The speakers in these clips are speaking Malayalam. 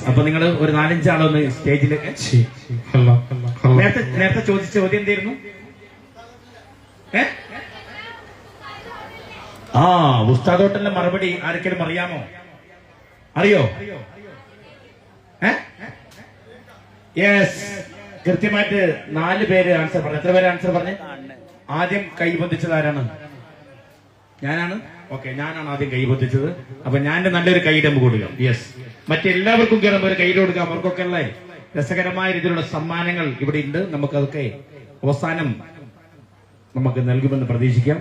അപ്പൊ നിങ്ങൾ ഒരു 4-5 ആളൊന്ന് സ്റ്റേജിലേക്ക്. നേരത്തെ ചോദിച്ച ചോദ്യം എന്തായിരുന്നു? ഉസ്താദ് ഹോട്ടലിന്റെ മറുപടി ആർക്കെങ്കിലും അറിയാമോ? അറിയോ? യെസ്, കൃത്യമായിട്ട് 4 പേര് ആൻസർ പറഞ്ഞു. എത്ര പേര് ആൻസർ പറഞ്ഞു? ആദ്യം കൈബന്ധിച്ചത് ആരാണ്? ഞാനാണ്. ഓക്കെ, ഞാനാണ് ആദ്യം കൈബന്ധിച്ചത്. അപ്പൊ ഞാൻ നല്ലൊരു കൈയിടമ്പ് കൊടുക്കാം. യെസ്, മറ്റെല്ലാവർക്കും കയറുമ്പോൾ ഒരു കൈയിട് കൊടുക്കാം. അവർക്കൊക്കെ ഉള്ള രസകരമായ രീതിയിലുള്ള സമ്മാനങ്ങൾ ഇവിടെ ഉണ്ട്. നമുക്കതൊക്കെ അവസാനം നമുക്ക് നൽകുമെന്ന് പ്രതീക്ഷിക്കാം.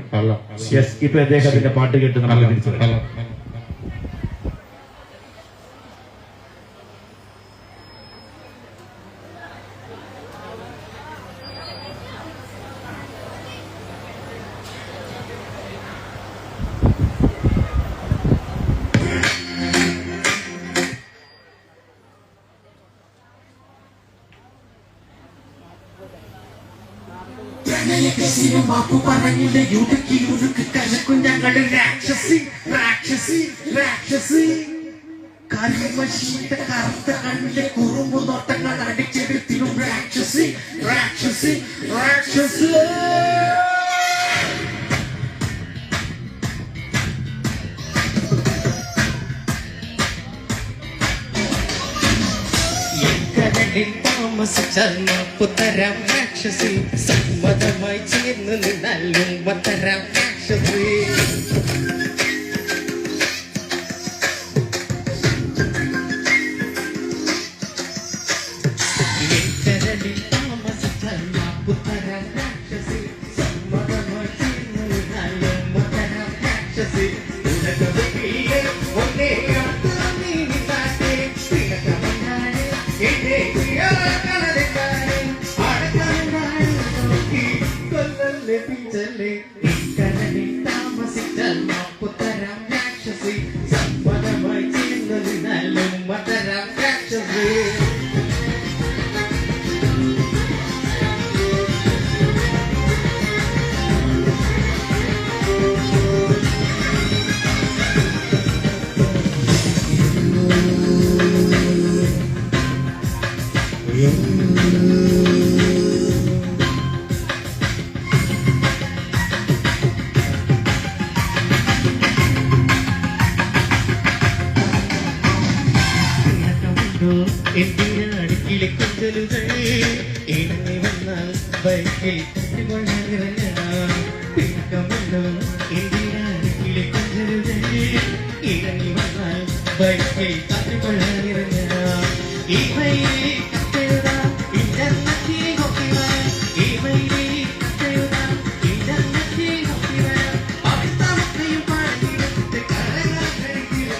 യെസ്, ഇപ്പൊ അദ്ദേഹത്തിന്റെ പാട്ട് കേട്ട് നമുക്ക് തിരിച്ചു വരാം. മാപ്പു പറഞ്ഞിട്ട് യുവക്ക് യുവക്ക് കഴക്കും ഞങ്ങളുടെ രാക്ഷസി രാക്ഷസി രാക്ഷസി കരിമശീന്റെ കറുത്ത കണ്ണിലെ കുറുമ്പു നോട്ടങ്ങൾ അടിച്ചെടുത്തിനും രാക്ഷസി രാക്ഷസി രാക്ഷസി. താമസിച്ചാൽ മാപ്പുതരാം രാക്ഷസി, സമ്മതമായി ചേർന്ന് നിന്നാലും മതരാം രാക്ഷസി. കരളിൽ താമസിച്ചാൽ മാപ്പുതരാം രാക്ഷസി, സമ്മതമായി ചേർന്ന് നിന്നാലും മതരാം രാക്ഷസി. കരളിൽ താമസിച്ചാൽ മാപ്പുതരാം രാക്ഷസി, സമ്മതമായി ചേർന്ന് നിന്നാലും മതരാം രാക്ഷസി. എന്തിനാടുക്കിലെ കൊഞ്ചലുകൾ ഇണങ്ങി വന്നാൽ ബൈക്കിൽ പിണക്കമുണ്ടോ? എന്തിനാടുക്കിലെ കൊഞ്ചലുകൾ ഇണങ്ങി വന്നാൽ ബൈക്കിൽ കാറ്റുകൊള്ളാനിറങ്ങ. ഈ വൈകി കത്തെഴുതാം ഇന്റർനെറ്റിൽ നോക്കി വരാം, ഈ വൈകി കത്തെഴുതാം ഇന്റർനെറ്റിൽ നോക്കി വരാം. അവിടുത്തെ പാടിയിട്ട് കരകൾ കഴിക്കില്ല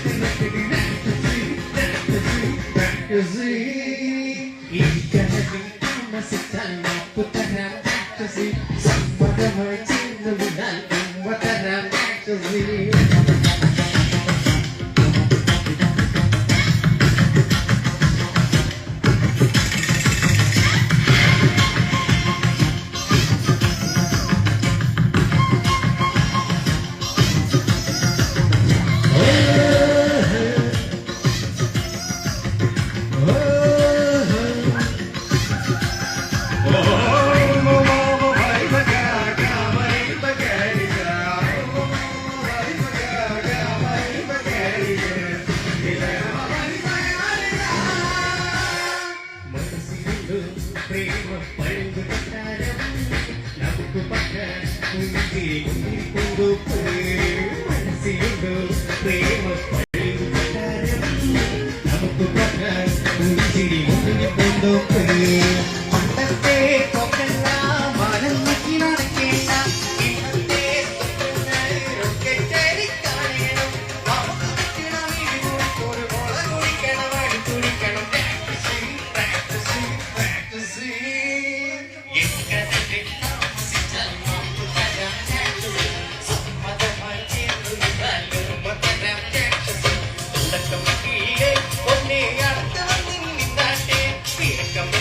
താമസിച്ചാൽ മാപ്പുതരാം രാക്ഷസി, സമ്മതമായി ചേർന്ന് വിടാൽ മതരാം രാക്ഷസി. Come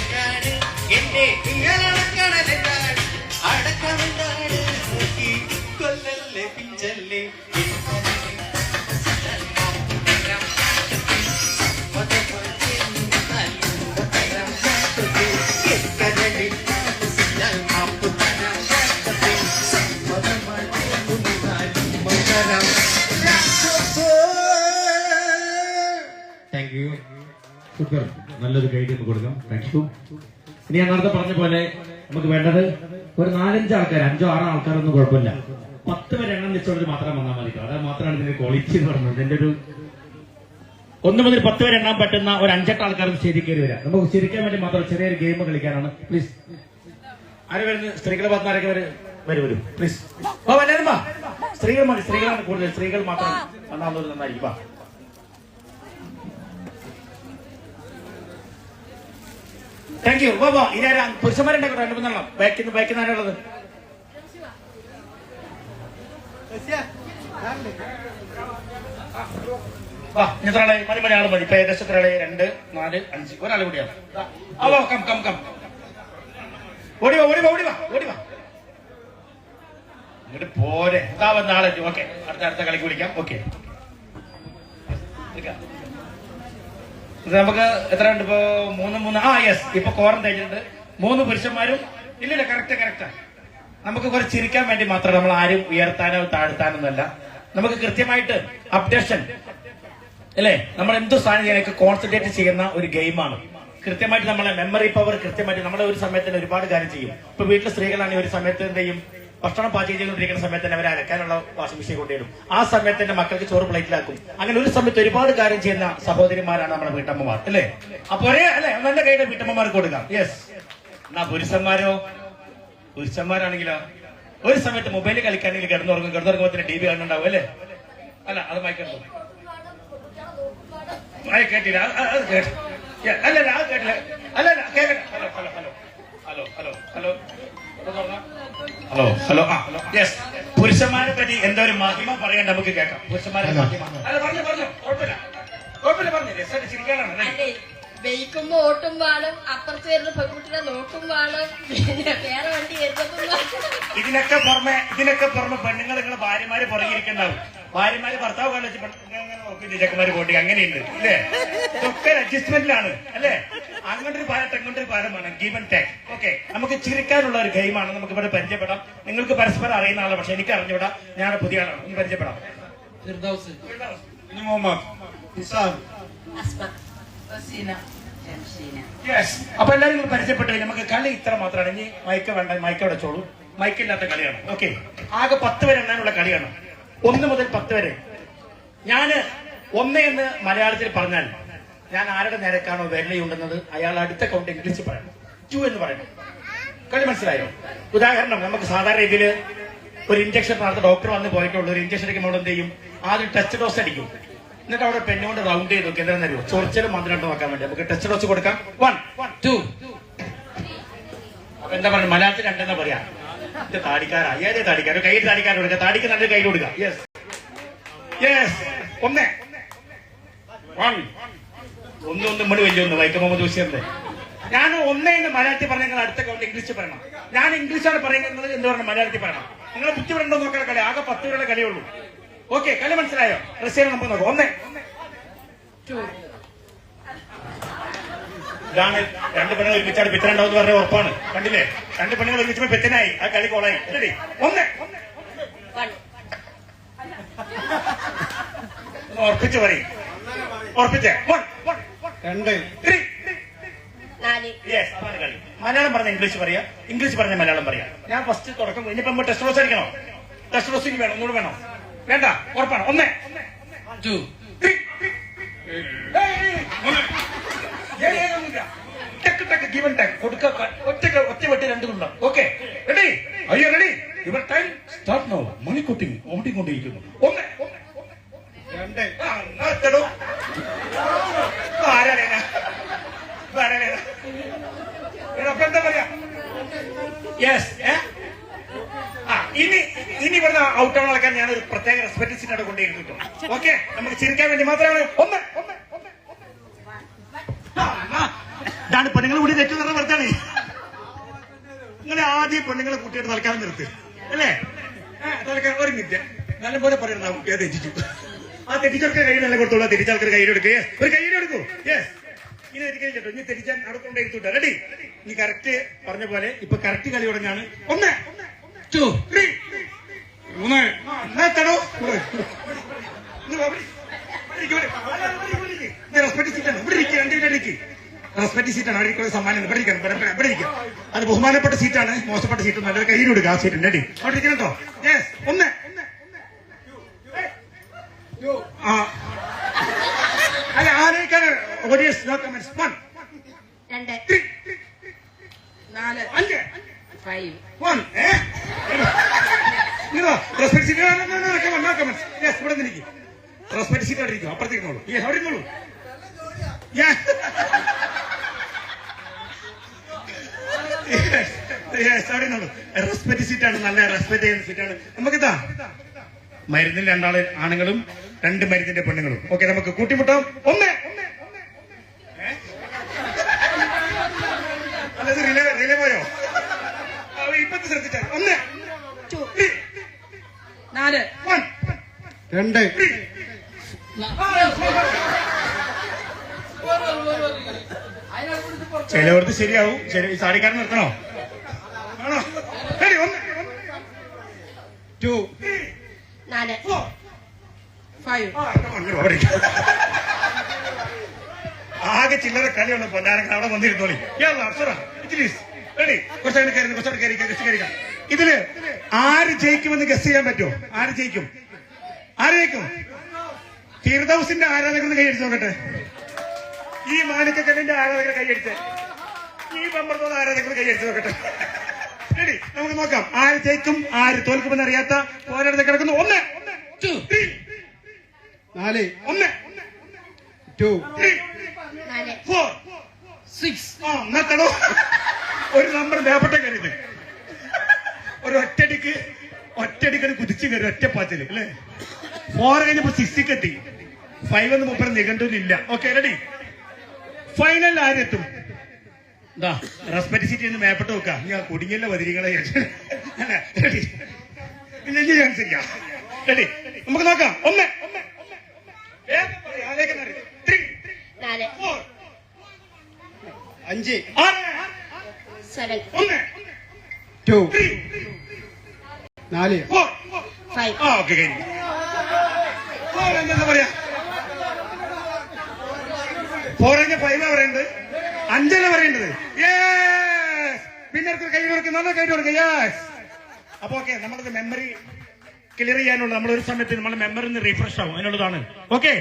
സൂപ്പർ, നല്ലൊരു ഗൈഡ് നമുക്ക് കൊടുക്കാം. Thank you. ഇനി ഞാൻ നേരത്തെ പറഞ്ഞ പോലെ നമുക്ക് വേണ്ടത് ഒരു 4-5 ആൾക്കാർ, 5-6 ആൾക്കാരൊന്നും കുഴപ്പമില്ല. 10 വരെ എണ്ണം വെച്ചോണ്ട് മാത്രം വന്നാൽ മതി. അത് മാത്രമാണ് ഇതിന്റെ ക്വാളിറ്റി എന്ന് പറയുന്നത്. ഇതിന്റെ ഒരു 1 മുതൽ 10 വരെ എണ്ണാൻ പറ്റുന്ന ഒരു 5-8 ആൾക്കാർക്ക് ശരിക്കേറി വരാം. നമുക്ക് ശരിക്കാൻ വേണ്ടി മാത്രം ചെറിയൊരു ഗെയിം കളിക്കാനാണ്. പ്ലീസ് ആര് വരുന്നത്? സ്ത്രീകളെ ഭാഗത്ത് ആരൊക്കെ വരും പ്ലീസ്. എല്ലാവരും വാ. സ്ത്രീകൾ മതി, സ്ത്രീകളാണ് കൂടുതൽ. സ്ത്രീകൾ മാത്രം വന്നാൽ നന്നായിരിക്കും. വാ. Thank you. വാ വാ. ഇനി പുരുഷന്മാരുണ്ടെ 2-3 ബാക്കിൽ ആരുള്ളത്? വാ. എത്ര ആളെ? മണി ആള് മതി. ഇപ്പൊ ഏകദേശം എത്ര ആളെ? 2, 4, 5 ഒരാൾ കൂടിയാണ്. കം ഓടി വാ. ഇങ്ങോട്ട് പോരെ. നാളെ ഓക്കെ. അടുത്ത കളിക്ക് വിളിക്കാം. ഓക്കെ, നമുക്ക് എത്ര ഉണ്ട് ഇപ്പൊ? 3. യെസ്. ഇപ്പൊ ക്വാറന്റൈൻ ഉണ്ട്. 3 പുരുഷന്മാരും. ഇല്ലില്ല, കറക്റ്റാ. നമുക്ക് കുറച്ച് ചിരിക്കാൻ വേണ്ടി മാത്രം. നമ്മൾ ആരും ഉയർത്താനോ താഴ്ത്താനൊന്നല്ല. നമുക്ക് കൃത്യമായിട്ട് അപ്ഡേഷൻ അല്ലേ, നമ്മൾ എന്ത് സാധനം ചെയ്യാനൊക്കെ കോൺസെൻട്രേറ്റ് ചെയ്യുന്ന ഒരു ഗെയിമാണ്. കൃത്യമായിട്ട് നമ്മളെ മെമ്മറി പവർ കൃത്യമായിട്ട് നമ്മളെ ഒരു സമയത്തിന് ഒരുപാട് കാര്യം ചെയ്യും. ഇപ്പൊ വീട്ടിലെ സ്ത്രീകളാണെങ്കിൽ ഒരു സമയത്ത് എന്ത് ചെയ്യും? ഭക്ഷണം പാചകം ചെയ്തുകൊണ്ടിരിക്കുന്ന സമയത്ത് തന്നെ അവർ അലക്കാനുള്ള വാഷിംഗ് മെഷീൻ കൊണ്ടുവരും. ആ സമയത്ത് തന്നെ മക്കൾക്ക് ചോറ് പ്ലേറ്റിലാക്കും. അങ്ങനെ ഒരു സമയത്ത് ഒരുപാട് കാര്യം ചെയ്യുന്ന സഹോദരിമാരാണ് നമ്മുടെ വീട്ടമ്മമാർ അല്ലേ? അപ്പൊ അല്ലെ നല്ല കയ്യുടെ വീട്ടമ്മമാർക്ക് കൊടുക്കാം. യെസ്. എന്നാ പുരുഷന്മാരാണെങ്കിലോ ഒരു സമയത്ത് മൊബൈലിൽ കളിക്കാണെങ്കിൽ കിടന്നുറങ്ങുമ്പോൾ തന്നെ TV കാണുന്നുണ്ടാവും അല്ലേ? അല്ല, അത് കേട്ടില്ല. അത് കേട്ടില്ല. അല്ലല്ല, അത് കേട്ടില്ല. അല്ലല്ല, കേൾക്കട്ടെ. ഹലോ. യെസ്. പുരുഷന്മാരെ പറ്റി എന്താ ഒരു മഹിമ പറയാൻ നമുക്ക് കേൾക്കാം. പുരുഷന്മാരെ മഹിമ. അല്ല, പറഞ്ഞു. കുഴപ്പമില്ല. ചിരിക്കാനാണ്. വെയിക്കുമ്പോ ഓട്ടും വേണം, അപ്പുറത്ത് വരുന്ന പെൺകുട്ടിനെ നോക്കും വേണം, പിന്നെ വേറെ വണ്ടി വരുന്നതും. ഇതിനൊക്കെ പുറമെ പെണ്ണുങ്ങൾ നിങ്ങളെ ഭാര്യമാര് പുറകിരിക്കുന്നുണ്ടാവും. ഭാര്യമാര് ഭർത്താവ് കാണിച്ച് നോക്കി ചെക്കന്മാര് പോട്ടി അങ്ങനെയുണ്ട് അല്ലേ? ഇതൊക്കെ അഡ്ജസ്റ്റ്മെന്റിലാണ് അല്ലേ? അങ്ങോട്ടൊരു പാലത്ത് അങ്ങോട്ടൊരു പാലമാണ്. Give and take. ഓക്കെ, നമുക്ക് ചിരിക്കാനുള്ള ഒരു ഗെയിമാണ്. നമുക്ക് ഇവിടെ പരിചയപ്പെടാം. നിങ്ങൾക്ക് പരസ്പരം അറിയുന്ന ആളാണ്, പക്ഷെ എനിക്ക് അറിഞ്ഞുകൂടാ. ഞാൻ പുതിയ ആളാണ്. ഒന്ന് പരിചയപ്പെടാം. അപ്പൊ എല്ലാവരും പരിചയപ്പെട്ടു. നമുക്ക് കളി ഇത്ര മാത്രമാണ്. ഇനി മൈക്ക് വേണ്ട, മൈക്ക് വെച്ചോളൂ. മൈക്കില്ലാത്ത കളിയാണ്. ഓക്കെ, ആകെ 10 വരെ എണ്ണാനുള്ള കളിയാണ്. 1 മുതൽ 10 വരെ. ഞാന് 1 എന്ന് മലയാളത്തിൽ പറഞ്ഞാൽ ഞാൻ ആരുടെ നിരക്കാണോ വിരലയുണ്ടെന്നത് അയാൾ അടുത്ത കൗണ്ട് ഇംഗ്ലീഷിൽ പറയണം. 2 എന്ന് പറയണം. കളി മനസ്സിലായോ? ഉദാഹരണം, നമുക്ക് സാധാരണ രീതിയിൽ ഒരു ഇഞ്ചക്ഷൻ നടത്ത ഡോക്ടർ വന്ന് പോയിട്ടുള്ള ഒരു ഇഞ്ചക്ഷൻ അടിക്കുമ്പോൾ എന്ത് ചെയ്യും? ആദ്യം ടെസ്റ്റ് ഡോസ് അടിക്കും. എന്നിട്ട് അവിടെ പെണ്ണുകൊണ്ട് റൗണ്ട് ചെയ്ത് നോക്കി എന്താണെന്ന് അറിയോ? ചൊറിച്ചലും മന്ത്രം നോക്കാൻ വേണ്ടി നമുക്ക് ടെസ്റ്റ് ഡോസ് കൊടുക്കാം. 1, 2. അപ്പൊ എന്താ പറയുക? മലയാളത്തിൽ 2 എന്നാ പറയാ. ഇത് താടിക്കാരാ. ഏതേ താടിക്കാരോ? കയ്യിൽ താടിക്കാരോ കൊടുക്കുക. താടിക്ക് നല്ല കയ്യിൽ കൊടുക്കുക. യെസ്. 1. 1 മണി വലിയൊന്ന് വൈക്കം മുഹമ്മദ് ബഷീറിന്റെ. ഞാൻ 1 എന്ന് മലയാളത്തിൽ പറഞ്ഞ നിങ്ങൾ അടുത്ത കൗണ്ട് ഇംഗ്ലീഷിൽ പറയണം. ഞാൻ ഇംഗ്ലീഷാണ് പറയുന്നത് എന്ന് പറഞ്ഞ മലയാളത്തിൽ പറയണം. നിങ്ങൾ ബുദ്ധി പറയണ്ടോ നോക്കുന്ന കളി. ആകെ 10 വരെയുള്ള കളിയുള്ളൂ. ഓക്കെ, കളി മനസ്സിലായോ? റഷ്യയിൽ നമുക്ക് നോക്കാം. 1, 2. ഇതാണ് 2 പെണ്ണുകൾ ഒരുമിച്ചാണ് പിത്തനുണ്ടാവും പറഞ്ഞ ഉറപ്പാണ്. കണ്ടില്ലേ? 2 പെണ്ണുകൾ ഒരുമിച്ചപ്പോൾ പിത്തനായി. ആ കളി കോളായി. 1. ഉറപ്പിച്ച് പറയും. ഉറപ്പിച്ചേ. 1, 2, 3. യെസ്, അതാണ് കളി. മലയാളം പറഞ്ഞ ഇംഗ്ലീഷ് പറയാ, ഇംഗ്ലീഷ് പറഞ്ഞ മലയാളം പറയാം. ഞാൻ ഫസ്റ്റ് തുടക്കം. ഇനിയിപ്പോ ടെസ്റ്റ് ഡോസ് അടിക്കണോ? ടെസ്റ്റ് ഡോസ് വേണം, ഒന്നുകൂടെ വേണോ? വേണ്ട, ഉറപ്പാണ്. 1, 2, 3. ഗിവ് ആൻഡ് ടേക്ക് കൊടുക്ക. ഒറ്റ വെട്ടി 2 തുണ്ടാം. Okay, ready? Are you ready? Your time start now. Manikutty ഓടിക്കൊണ്ടിരിക്കുന്നു. 1, 2. എന്താ പറയാ? യെസ്. ഇനി ഇവിടുന്ന് ഔട്ട് ആവുന്ന ആൾക്കാർ ഞാനൊരു പ്രത്യേക റെസ്പെക്ട് കൊണ്ടിരുന്നു. ഓക്കെ, നമുക്ക് ചിരിക്കാൻ വേണ്ടി മാത്രമാണ്. 1. ഇതാണ് പെണ്ണുങ്ങൾ കൂടി തെറ്റു നിറ വർത്താണ്. നിങ്ങളെ ആദ്യം പെണ്ണുങ്ങളെ കൂട്ടിയിട്ട് തൽക്കാലം നിർത്ത് അല്ലേ? തൽക്കാലം ഒരു മിനിറ്റ് നല്ലപോലെ പറയുന്നുണ്ടാവും. തെറ്റിച്ചു. ആ തെറ്റിച്ചവർക്ക് കൈ നല്ല കൊടുത്തോളൂ. തെറ്റിച്ചാൽക്കാർ കൈയ്യെടുക്കുക. ഒരു കൈയ്യെടുക്കൂ. യെസ്. ഇനി തെറ്റിക്കഴിഞ്ഞിട്ടോ. ഇനി തെറ്റിച്ചാൽ അടുത്തുണ്ടായിട്ടുണ്ട്. റെഡി? ഇനി കറക്റ്റ് പറഞ്ഞ പോലെ ഇപ്പൊ കറക്റ്റ് കളി തുടങ്ങാണ്. 1, 2, 3. 3. റെസ്പെക്ട് സീറ്റാണ്. ഇവിടെ ഇരിക്കുക, രണ്ടിലേക്ക് റെസ്പെക്ട് സീറ്റാണ്. അവിടെ ഇരിക്കുന്ന സമ്മാനം ഇവിടെ ഇരിക്കണം, ഇവിടെ ഇരിക്കാം. അത് ബഹുമാനപ്പെട്ട സീറ്റാണ്, മോശപ്പെട്ട സീറ്റ് നല്ലൊരു കയ്യിൽ കൊടുക്കുക. ആ സീറ്റ് റെഡി അവിടെ ഇരിക്കണം കേട്ടോ. യെസ്, ഒന്ന് അല്ല ആരേക്കാണ് audience no comments. 1 2 3 4 5 5 1 respect seat no comments. Yes, ഇവിടെ നിന്നിരിക്കും. റെസ്പെക്ട് സീറ്റ് അവിടെ ഇരിക്കും, അപ്പുറത്തേക്കുള്ളൂ. യെസ്, അവിടെ ഇരുന്നോളൂ. റെസ്പെക്ട് സീറ്റാണ്, നല്ല റെസ്പെക്ട് ചെയ്യുന്ന സീറ്റാണ്. നമുക്കിതാ മരുന്നിൽ 2 ആണുങ്ങളും 2 മരുന്നിന്റെ പെണ്ണുങ്ങളും. ഓക്കെ, നമുക്ക് കൂട്ടിമുട്ടാം. ഒന്ന് അല്ലത് റിലേ പോയോ? ഇപ്പത്തെ ശ്രദ്ധിച്ചാൽ 1 2 4 1 2 ചിലവർക്ക് ശരിയാവും. ഈ സാടിക്കാരൻ നിർത്തണോ? ആണോ? 1 2 4 4 5 ആകെ ചില്ലറ കളിയുള്ള പൊന്നാരങ്ങൾ അവിടെ വന്നിരുന്നോളി. ഇതില് ആര് ജയിക്കുമെന്ന് ഗസ് ചെയ്യാൻ പറ്റുമോ? ആര് ജയിക്കും? ഫിർദൗസിന്റെ ആരാധകരുടെ കൈയടിച്ച് നോക്കട്ടെ. ഈ മാണിക്കക്കല്ലിന്റെ ആരാധകരുടെ കൈയടിച്ച്, ഈ ബമ്പർത്തോട് ആരാധകരുടെ കൈയടിച്ച് നോക്കട്ടെ. റെഡി, നമുക്ക് നോക്കാം ആര് ജയിക്കും ആര് തോൽക്കുമെന്ന് അറിയാത്ത പോരാട്ടത്തിൽ കിടക്കുന്നു. 1 2 3 4 1 2 3 4 6 നിർത്തണോ? ഒരു നമ്പർ ദേവപ്പെട്ട കരുത്. ഒരു ഒറ്റടിക്ക് കുതിച്ചു കയറി ഒറ്റപ്പാച്ചില് അല്ലേ? 4 കഴിഞ്ഞപ്പോ 6 എത്തി. 5 എന്ന് മുപ്പത് നിഘണ്ടുവില്ല. Okay, ready. ഫൈനൽ ആരെത്തും? റെസ്പെക്ട് സീറ്റ് മേപ്പെട്ട് നോക്കാം. ഞാൻ കുടുങ്ങിയല്ല വതിരികളെ. റെഡി, പിന്നെ ചാൻസ് ഇല്ല. റെഡി, നമുക്ക് നോക്കാം. 1 3 4 4 5 7 1 2 3 4 4 5 ഓക്കെ, കഴിഞ്ഞു. എന്താ പറയാ? 4 കഴിഞ്ഞ 5 പറയേണ്ടത്, 5 പറയേണ്ടത്. പിന്നെ കൈ കൊടുക്കുക, നല്ല കൈ കൊടുക്കുക. യെസ്. അപ്പൊ ഓക്കെ, നമ്മളത് മെമ്മറി ക്ലിയർ ചെയ്യാനുള്ള നമ്മളൊരു സമയത്ത് നമ്മുടെ മെമ്മറി ഒന്ന് റീഫ്രഷ് ആവും, അതിനുള്ളതാണ്. ഓക്കെ,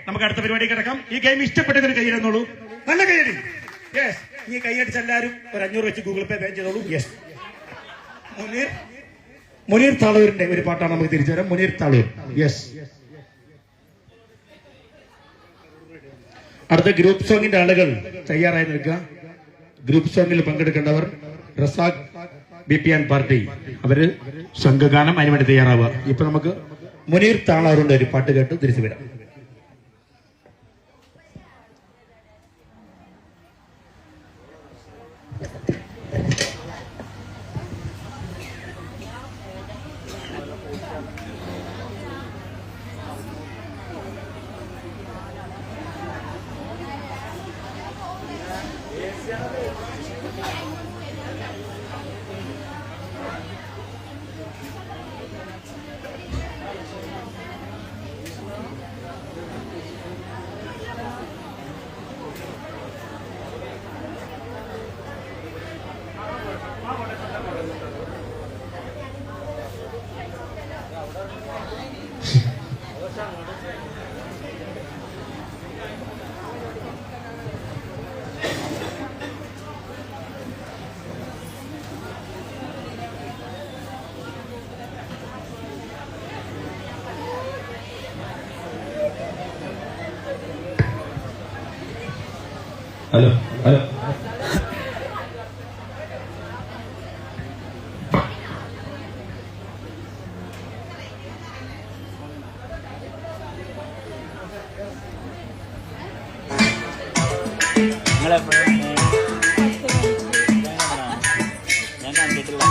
നമുക്ക് അടുത്ത പരിപാടി കിടക്കാം. ഈ ഗെയിം ഇഷ്ടപ്പെട്ടതിന് കൈയ്യടിന്നോളൂ. നല്ല കൈയ്യടി. യെസ്, ഈ കൈയ്യടിച്ച് എല്ലാവരും ഒരു 500 വെച്ച് ഗൂഗിൾ പേ ചെയ്തോളൂ. യെസ്. മുനീർ താളൂരിന്റെ ഒരു പാട്ടാണ്, നമുക്ക് തിരിച്ചു വരാം. മുനീർ താളൂർ. യെസ്. അടുത്ത ഗ്രൂപ്പ് സോങ്ങിന്റെ ആളുകൾ തയ്യാറായി നിൽക്കുക. ഗ്രൂപ്പ് സോങ്ങിൽ പങ്കെടുക്കേണ്ടവർ റസാഖ് BPN പാർട്ടി, അവര് സംഘഗാനം അതിനുവേണ്ടി തയ്യാറാവുക. ഇപ്പൊ നമുക്ക് മുനീർ താളൂരിന്റെ ഒരു പാട്ട് കേട്ട് തിരിച്ചു വരാം. ഹലോ ഹലോ ഞാൻ കണ്ടിട്ടില്ല.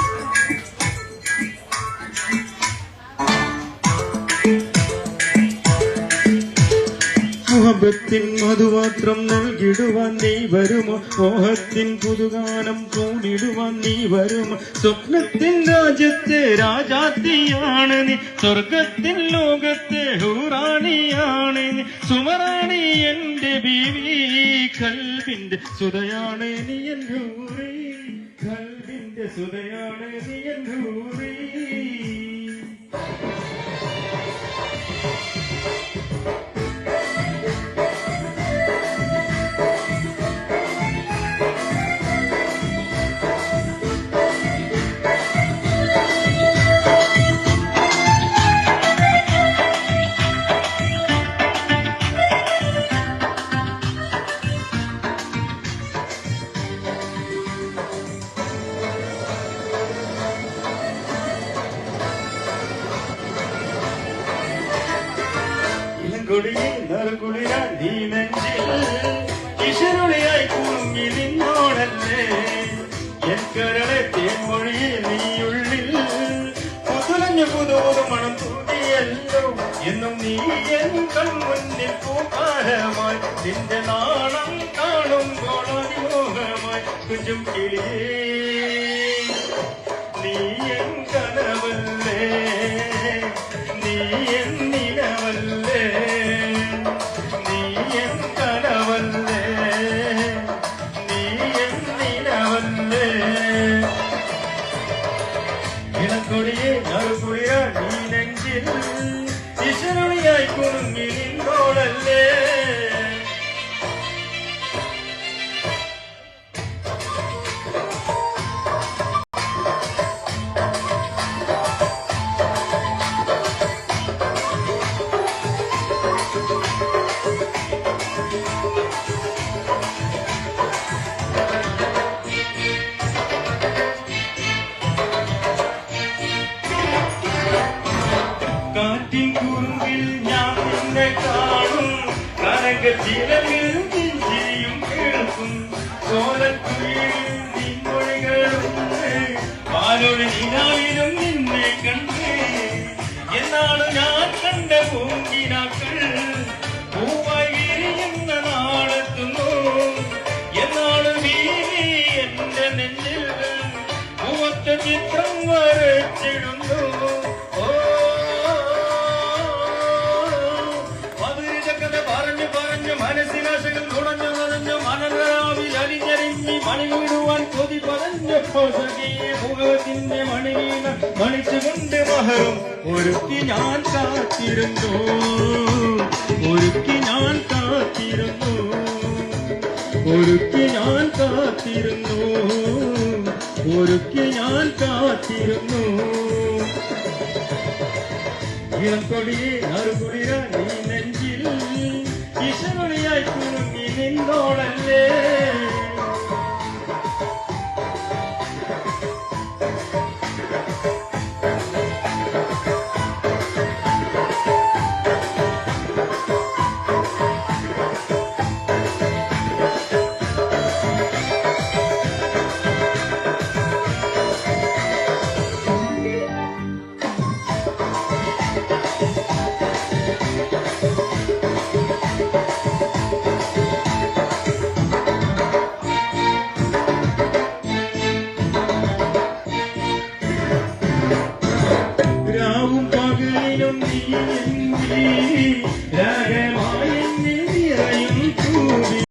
മോഹബത്തിൻ മധുപാത്രം നൽകിടുവാൻ നീ വരുമോ? മോഹത്തിൻ പുതുഗാനം പൂണിടുവാൻ നീ വരുമോ? സ്വപ്നത്തിൻ രാജ്യത്തെ രാജാത്തിയാണ് നീ, സ്വർഗത്തിൻ ലോകത്തെ ഹൂറാണിയാണ് നീ, സുമറാണി എന്റെ ബീവി, കൽവിന്റെ സുതയാണ് നീ എൻ ഹൂറി, കൽവിന്റെ സുതയാണ് നീ എൻ ഹൂറി. നറുകുളിരാൻ നീ നെഞ്ചിൽ കിശരുളിയായി കുടുങ്ങി നിന്നോടല്ലേ, എൻ കരളെ തേൻമൊഴിയിൽ നീയുള്ളിൽ പുതുലഞ്ഞു പുതുപുതു മണം തൂകിയല്ലോ. എന്നും നീ എൻ കൺമുന്നിൽ പൂക്കാരമായി, നിന്റെ നാണം കാണുമ്പോൾ അതിമോഹമായി കുഞ്ചും കിളിയേ, നീ എൻ കനവല്ലേ, നീ എൻ നിലവല്ലേ, നീ എൻ കനവല്ലേ, നീ എൻ നിലവല്ലേ. ഇളക്കൊടിയെ നറുകുളിയ നീ നെഞ്ചിൽ ഈശ്വരണിയായി കുടുങ്ങി നിന്നോളല്ലേ. കാറ്റിൻ കുറുമ്പിൽ ഞാൻ നിന്നെ കാണും, കനകച്ചിലവിൽ ചിരിയും കേൾക്കും, സോലക്കുഴിയിൽ നിൻമൊഴികളുണ്ട്, പാലൊഴി നിലാവിലും നിന്നെ കണ്ട്. എന്നാണ് ഞാൻ കണ്ട പൂങ്കിനാക്കൾ പൂവായി വിരിയുന്ന നാളെത്തുന്നു, എന്നാണ് വീതി എന്റെ നെഞ്ചിൽ പൂവത്ത ചിത്രം വരച്ചിടുന്നു. മനസ്സിനാശകൾ നുണഞ്ഞു നനഞ്ഞു മനരാവിൽ അലിഞ്ഞരിഞ്ഞി മണിവിടുവാൻ കൊതി പതഞ്ഞു മുഖത്തിന്റെ മണിവീണ മണിച്ചുകൊണ്ട് മഹറും ഒരുക്കി ഞാൻ കാത്തിരുന്നു, ഒരുക്കി ഞാൻ കാത്തിരുന്നു, ഒരുക്കി ഞാൻ കാത്തിരുന്നു, ഒരുക്കി ഞാൻ കാത്തിരുന്നു. ഇളം കൊടിയെ നറുകുളിര നീ നെഞ്ചിൽ ഈശ്വരണിയായി കുടുങ്ങി നിന്നോളെ.